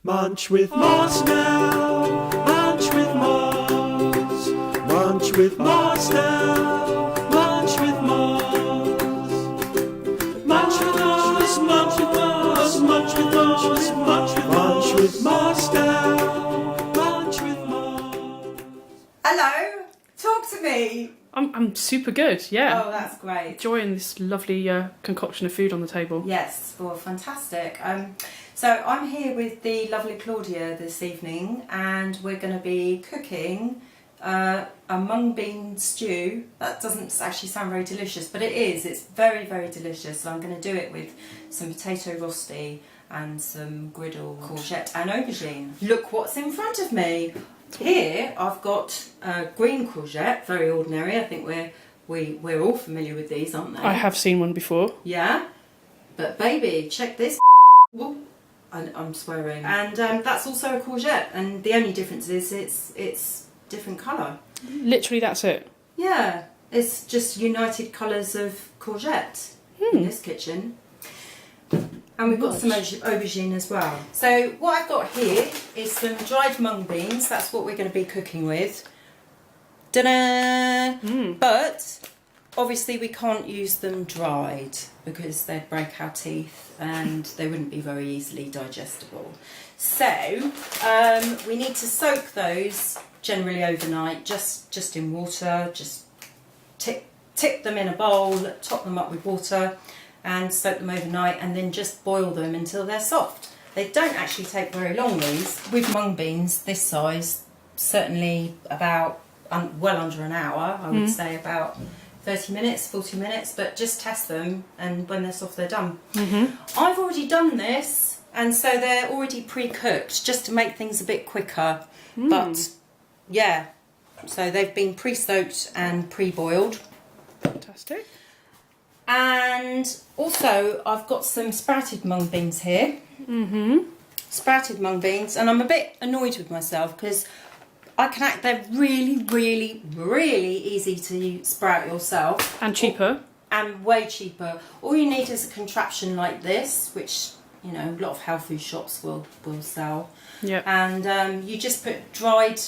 Munch with Moz now, munch with Moz, munch with Moz now, munch with Moz, munch with Moz, munch with Moz, munch with Moz, munch with Moz now, munch with Moz. Hello, talk to me. I'm super good, yeah. Oh, that's great. Enjoying this lovely concoction of food on the table. Yes, well, fantastic. So I'm here with the lovely Claudia this evening, and we're going to be cooking a mung bean stew. That doesn't actually sound very delicious, but it is. It's very, very delicious. So I'm going to do it with some potato rosti and some griddled courgette and aubergine. Look what's in front of me. Here I've got green courgette, very ordinary. I think we're all familiar with these, aren't they? I have seen one before. Yeah, but baby, check this. Whoop. I'm swearing. And that's also a courgette, and the only difference is it's different colour. Literally, that's it. Yeah, it's just united colours of courgette in this kitchen. And we've got some aubergine as well. So what I've got here is some dried mung beans. That's what we're going to be cooking with. Ta-da! But obviously we can't use them dried because they'd break our teeth and they wouldn't be very easily digestible. So we need to soak those generally overnight, just in water. Just tip them in a bowl, top them up with water, and soak them overnight, and then just boil them until they're soft. They don't actually take very long, these. With mung beans this size, certainly about well under an hour. I would say about 30 minutes, 40 minutes, but just test them, and when they're soft, they're done. I've already done this, and so they're already pre-cooked, just to make things a bit quicker. But yeah, so they've been pre-soaked and pre-boiled. Fantastic. And also I've got some sprouted mung beans here. Sprouted mung beans, and I'm a bit annoyed with myself because they're really, really, really easy to sprout yourself. And cheaper. And way cheaper. All you need is a contraption like this, which, you know, a lot of health food shops will sell. Yeah. And you just put dried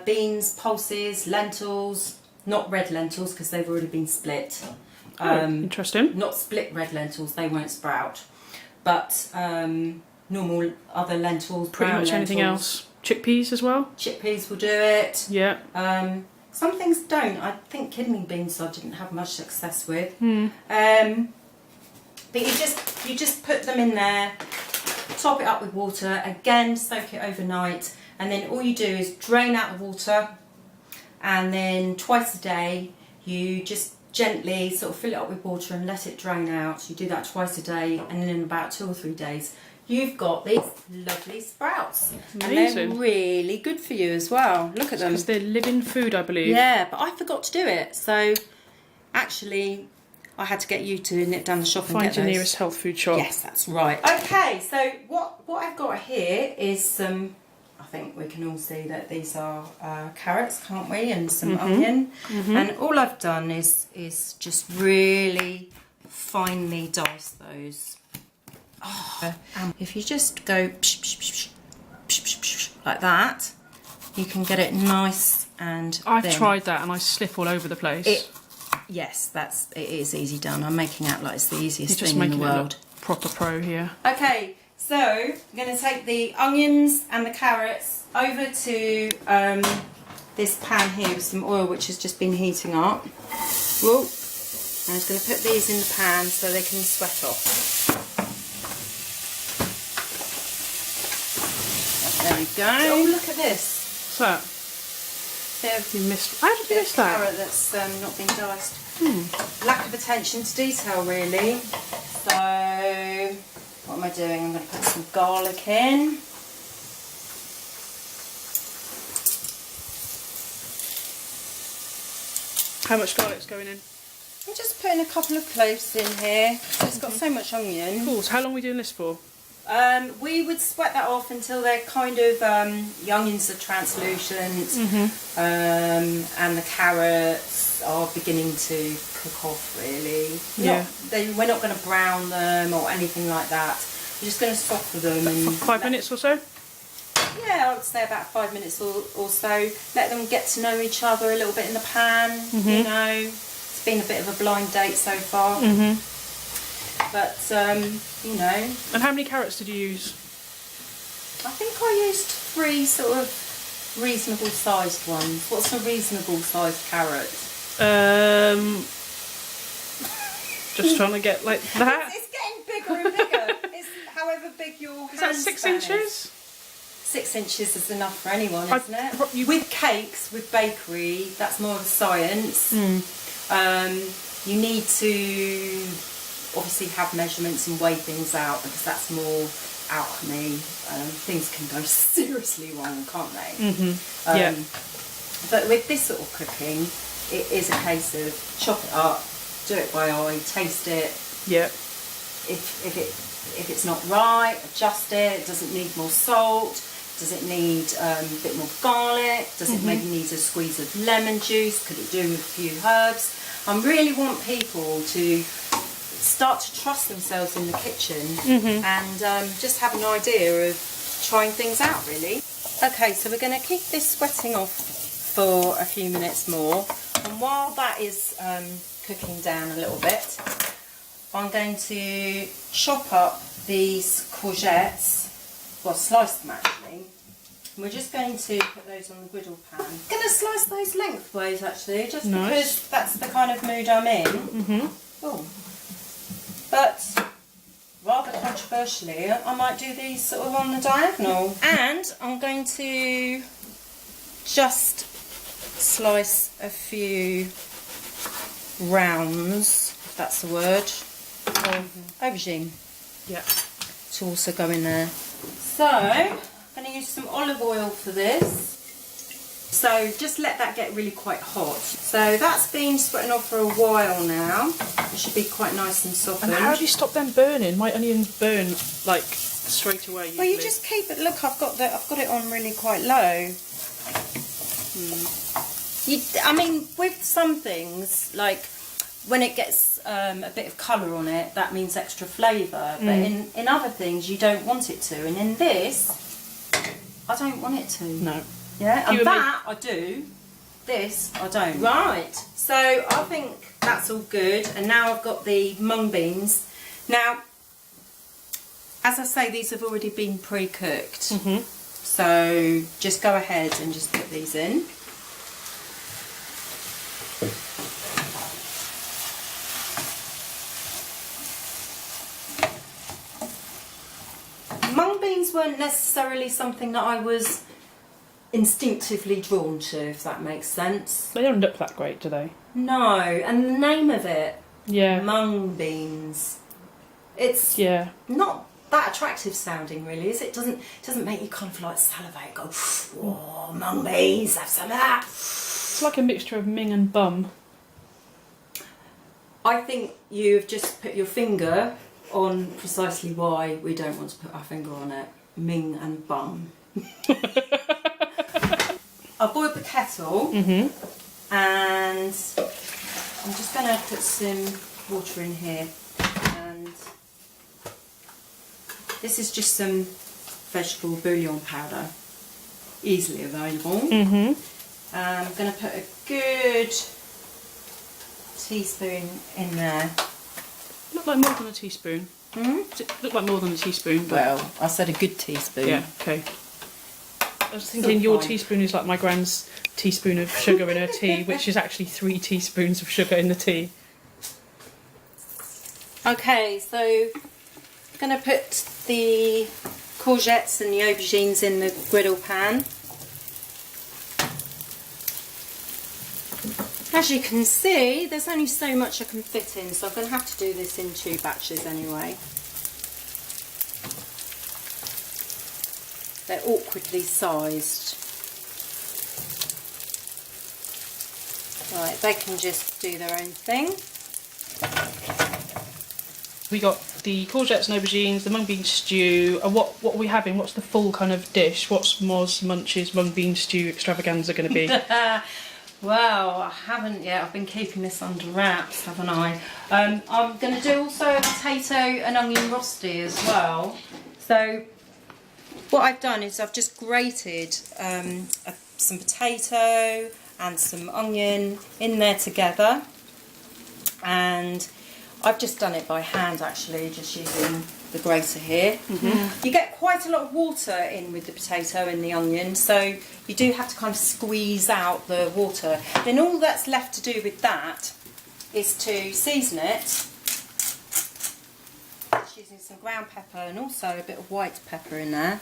beans, pulses, lentils, not red lentils because they've already been split. Interesting. Not split red lentils, they won't sprout. But normal other lentils, Pretty brown much lentils. anything else. Chickpeas as well. Chickpeas will do it. Yeah. Some things don't. I think kidney beans I didn't have much success with. But you just put them in there, top it up with water, again soak it overnight, and then all you do is drain out the water, and then twice a day you just gently sort of fill it up with water and let it drain out. You do that twice a day, and then in about 2 or 3 days you've got these lovely sprouts. Amazing. And they're really good for you as well. Look at them. Because they're living food, I believe. Yeah, but I forgot to do it. So actually I had to get you to nip down the shop and Find get your those. nearest health food shop. Yes, that's right. Okay, so what I've got here is some, I think we can all see that these are carrots, can't we? And some onion. And all I've done is just really finely dice those. Oh, if you just go like that, you can get it nice and I've thin. tried that and I slip all over the place. Yes, it is easy done. I'm making out like it's the easiest You're just thing in making the it world. look proper pro here. Okay, so I'm going to take the onions and the carrots over to this pan here with some oil which has just been heating up. Whoa. I'm just going to put these in the pan so they can sweat off. There we go. Oh, look at this. What's that? You missed. How did you miss that? Carrot that's not been diced. Lack of attention to detail, really. So, what am I doing? I'm going to put some garlic in. How much garlic's going in? I'm just putting a couple of cloves in here. It's got so much onion. Cool. So how long are we doing this for? We would sweat that off until they're kind of, the onions are translucent, and the carrots are beginning to cook off, really. Yeah. We're not going to brown them or anything like that. We're just going to soften them and 5 minutes or so? yeah, I would say about 5 minutes or so. Let them get to know each other a little bit in the pan. You know, it's been a bit of a blind date so far. But you know. And how many carrots did you use? I think I used 3 sort of reasonable sized ones. What's a reasonable sized carrot? Just trying to get like that. It's getting bigger and bigger. It's however big your Is that 6 inches? 6 inches is enough for anyone, isn't it? With cakes, with bakery, that's more of a science. You need to obviously have measurements and weigh things out because that's more alchemy. Things can go seriously wrong, can't they? Yeah. But with this sort of cooking, it is a case of chop it up, do it by eye, taste it. Yeah. If it's not right, adjust it. Does it need more salt? Does it need a bit more garlic? Does it maybe need a squeeze of lemon juice? Could it do with a few herbs? I really want people to start to trust themselves in the kitchen and just have an idea of trying things out, really. Okay, so we're going to keep this sweating off for a few minutes more, and while that is cooking down a little bit, I'm going to chop up these courgettes, well, slice them actually. We're just going to put those on the griddle pan. I'm going to slice those lengthways actually, just because that's the kind of mood I'm in. Oh. But rather controversially, I might do these sort of on the diagonal. And I'm going to just slice a few rounds, if that's the word, of aubergine. Yeah. To also go in there. So, I'm going to use some olive oil for this. So just let that get really quite hot. So that's been sweating off for a while now. It should be quite nice and softened. And how do you stop them burning? My onions burn like straight away. Well, you just keep it. Look, I've got it on really quite low. I mean, with some things, like when it gets a bit of colour on it, that means extra flavour. But in other things, you don't want it to. And in this, I don't want it to. No. Yeah, and that I do. This I don't. Right. So I think that's all good. And now I've got the mung beans. Now, as I say, these have already been pre-cooked. So just go ahead and just put these in. Mung beans weren't necessarily something that I was instinctively drawn to, if that makes sense. They don't look that great, do they? No, and the name of it, Yeah. mung beans, it's not that attractive sounding, really, is it? Doesn't make you kind of like salivate, go, oh, mung beans, have some of that. It's like a mixture of Ming and bum. I think you've just put your finger on precisely why we don't want to put our finger on it. Ming and bum. I boiled the kettle and I'm just going to put some water in here, and this is just some vegetable bouillon powder, easily available. I'm going to put a good teaspoon in there. Look like more than a teaspoon. Does it look like more than a teaspoon? But Well, I said a good teaspoon. yeah, okay. I was thinking your teaspoon is like my grand's teaspoon of sugar in her tea, which is actually 3 teaspoons of sugar in the tea. Okay, so I'm going to put the courgettes and the aubergines in the griddle pan. As you can see, there's only so much I can fit in, so I'm going to have to do this in 2 batches anyway. They're awkwardly sized. Right, they can just do their own thing. We got the courgettes and aubergines, the mung bean stew, and what are we having? What's the full kind of dish? What's Moz Munch's mung bean stew extravaganza going to be? Well, I haven't yet. I've been keeping this under wraps, haven't I? I'm going to do also a potato and onion rosti as well. So what I've done is I've just grated some potato and some onion in there together, and I've just done it by hand actually, just using the grater here. You get quite a lot of water in with the potato and the onion, so you do have to kind of squeeze out the water. Then all that's left to do with that is to season it, just using some ground pepper and also a bit of white pepper in there.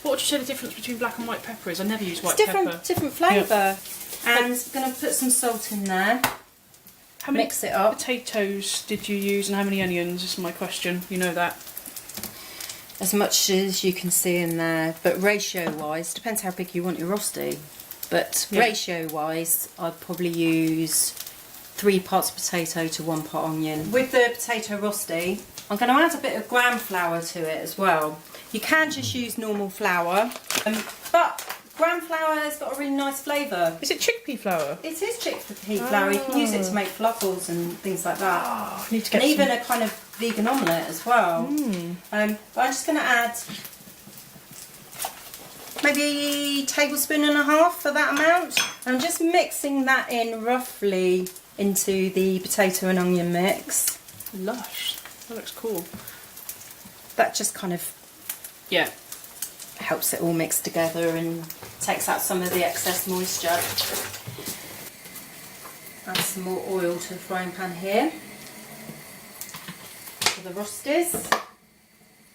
What would you say the difference between black and white pepper is? I never use white It's pepper. different flavour. And I'm going to put some salt in there. How many Mix it up. potatoes did you use and how many onions is my question. You know that. As much as you can see in there, but ratio wise, depends how big you want your rosti, but ratio wise I'd probably use 3 parts potato to 1 part onion. With the potato rosti, I'm going to add a bit of gram flour to it as well. You can just use normal flour, but gram flour has got a really nice flavour. Is it chickpea flour? It is chickpea flour. You can use it to make falafels and things like that. I need to get And some. even a kind of vegan omelette as well. But I'm just going to add maybe 1.5 tablespoons for that amount. I'm just mixing that in roughly into the potato and onion mix. Lush. That looks cool. That just kind of Yeah. helps it all mix together and takes out some of the excess moisture. Add some more oil to the frying pan here for the rostis.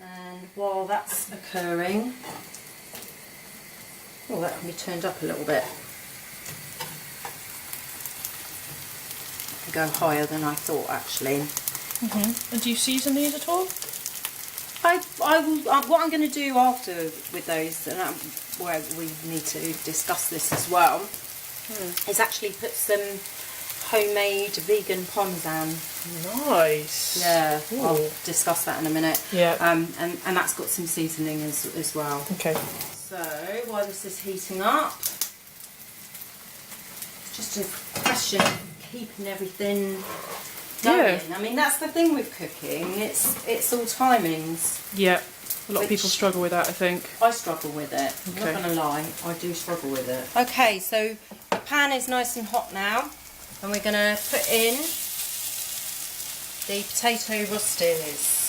And while that's occurring, oh, that can be turned up a little bit. Go higher than I thought actually. And do you season these at all? I will. What I'm going to do after with those, and where we need to discuss this as well, is actually put some homemade vegan parmesan. Nice. Yeah, Ooh. I'll discuss that in a minute. Yeah. And that's got some seasoning as well. Okay. So while this is heating up, it's just a question of keeping everything going. I mean, that's the thing with cooking. It's all timings. Yeah. A lot of Which- people struggle with that, I think. I struggle with it. Okay. I'm not going to lie, I do struggle with it. Okay, so the pan is nice and hot now, and we're going to put in the potato rostis.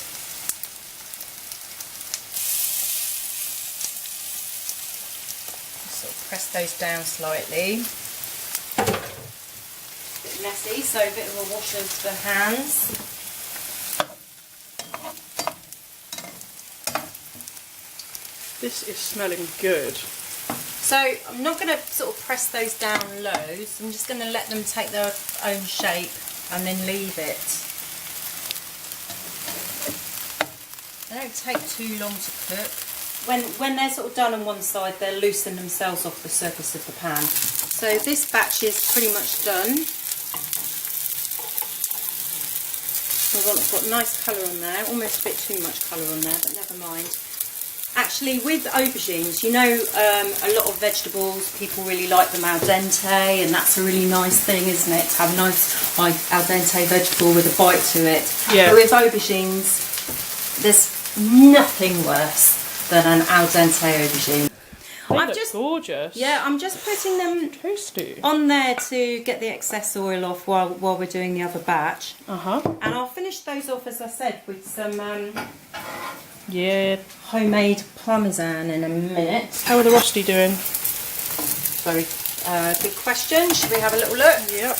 Sort of press those down slightly. Bit messy, so a bit of a wash of the hands. This is smelling good. So I'm not going to sort of press those down loads, I'm just going to let them take their own shape and then leave it. They don't take too long to cook. When they're sort of done on one side, they'll loosen themselves off the surface of the pan. So this batch is pretty much done. It's got nice colour on there, almost a bit too much colour on there, but never mind. Actually, with aubergines, you know, a lot of vegetables, people really like them al dente, and that's a really nice thing, isn't it? To have a nice al dente vegetable with a bite to it. Yeah. But with aubergines, there's nothing worse than an al dente aubergine. They I've look just- gorgeous. Yeah, I'm just putting them Tasty. on there to get the excess oil off while we're doing the other batch. Uh-huh. And I'll finish those off, as I said, with some Yeah. homemade parmesan in a minute. How are the rosti doing? Very good question. Should we have a little look? Yep.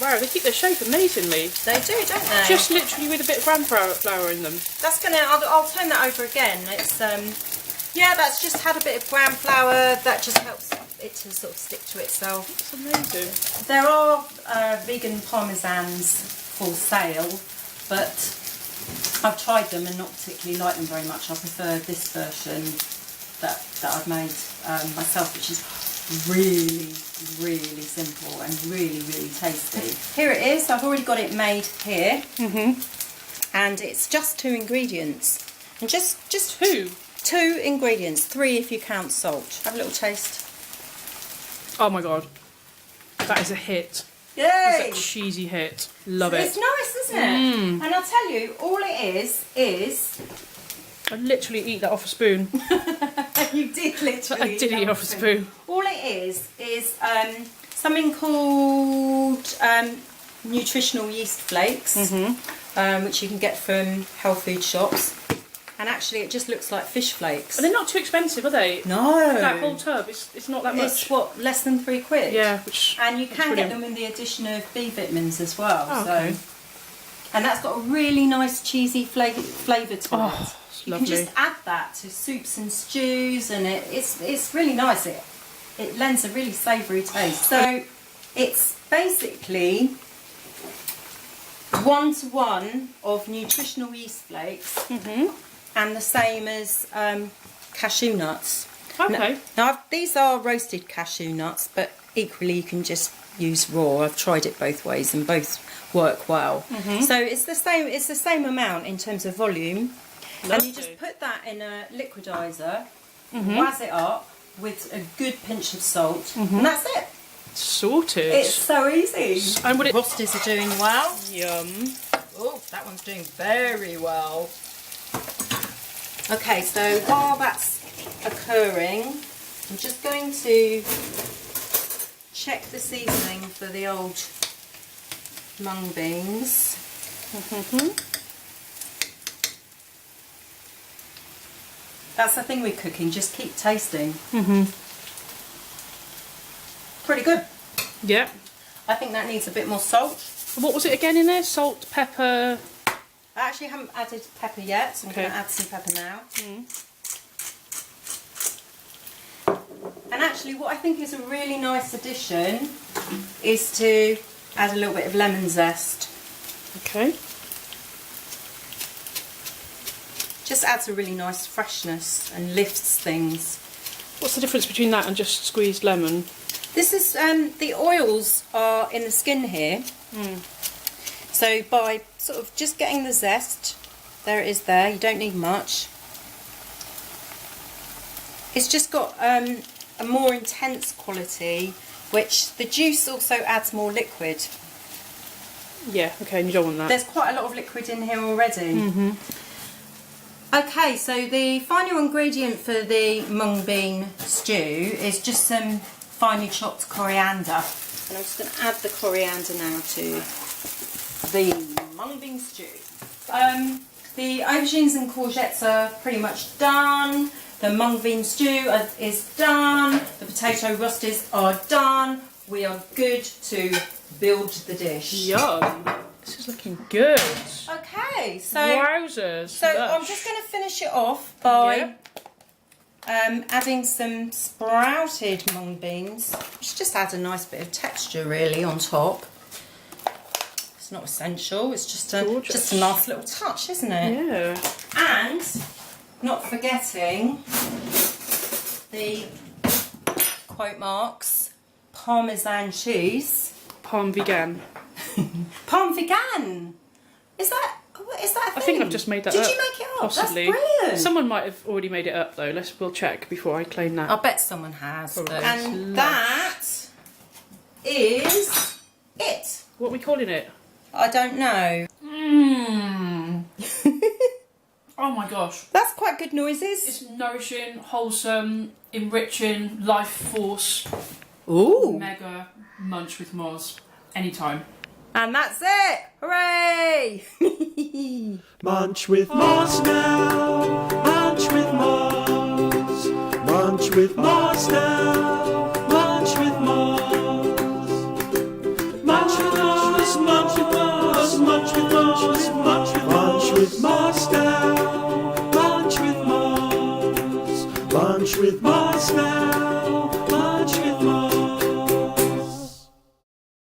Wow, they keep their shape amazingly. They do, don't they? Just literally with a bit of gram flour in them. That's gonna. I'll turn that over again. It's yeah, that's just had a bit of gram flour. That just helps it to sort of stick to itself. It's amazing. There are vegan parmesans for sale, but I've tried them and not particularly like them very much. I prefer this version that I've made myself, which is really simple and really tasty. Here it is. I've already got it made here, and it's just 2 ingredients, and just Two? 2 ingredients, 3 if you count salt. Have a little taste. Oh my god. That is a hit. Yay! That's a cheesy hit. Love it. It's nice, isn't it? And I'll tell you, all it is... I literally eat that off a spoon. You did literally. I did eat off a spoon. All it is something called nutritional yeast flakes, which you can get from health food shops. And actually, it just looks like fish flakes. But they're not too expensive, are they? No. That whole tub, it's not that much. It's what, less than £3? Yeah, which. And you can get them with the addition of B vitamins as well. Okay. And that's got a really nice cheesy flavour to it. You Lovely. can just add that to soups and stews, and it's really nice. It lends a really savoury taste. So it's basically 1-to-1 of nutritional yeast flakes, and the same as cashew nuts. Okay. Now these are roasted cashew nuts, but equally you can just use raw. I've tried it both ways, and both work well. So it's the same. It's the same amount in terms of volume. Lovely. And you just put that in a liquidizer, wazz it up with a good pinch of salt, and that's it. Sorted. It's so easy. And would it... Rostis are doing well. Yum. Oh, that one's doing very well. Okay, so while that's occurring, I'm just going to check the seasoning for the old mung beans. That's the thing with cooking, just keep tasting. Pretty good. Yeah. I think that needs a bit more salt. What was it again in there? Salt, pepper... I actually haven't added pepper yet, so I'm Okay. going to add some pepper now. And actually what I think is a really nice addition is to add a little bit of lemon zest. Okay. Just adds a really nice freshness and lifts things. What's the difference between that and just squeezed lemon? This is, the oils are in the skin here. So by sort of just getting the zest, there it is there, you don't need much. It's just got a more intense quality, which the juice also adds more liquid. Yeah, okay, and you don't want that. There's quite a lot of liquid in here already. Okay, so the final ingredient for the mung bean stew is just some finely chopped coriander. And I'm just going to add the coriander now to the mung bean stew. The aubergines and courgettes are pretty much done. The mung bean stew is done. The potato rostis are done. We are good to build the dish. Yum. This is looking good. Okay, so Wowzers. So I'm just going to finish it off by adding some sprouted mung beans, which just adds a nice bit of texture really on top. It's not essential, it's just a nice little touch, isn't it? Yeah. And not forgetting the quote marks Parmesan cheese. Parm vegan. Parm vegan. Is that a thing? I think I've just made that Did up. you make it up? Possibly. That's brilliant. Someone might have already made it up though. We'll check before I claim that. I bet someone has. Probably. And that is it. What are we calling it? I don't know. Oh my gosh. That's quite good noises. It's nourishing, wholesome, enriching, life force. Ooh. Mega munch with Moz. Anytime. And that's it. Hooray! Munch with Moz now. Munch with Moz. Munch with Moz now. Munch with Moz. Munch with Moz. Munch with Moz. Munch with Moz. Munch with Moz. Munch with Moz now. Munch with Moz. Munch with Moz now. Munch with Moz.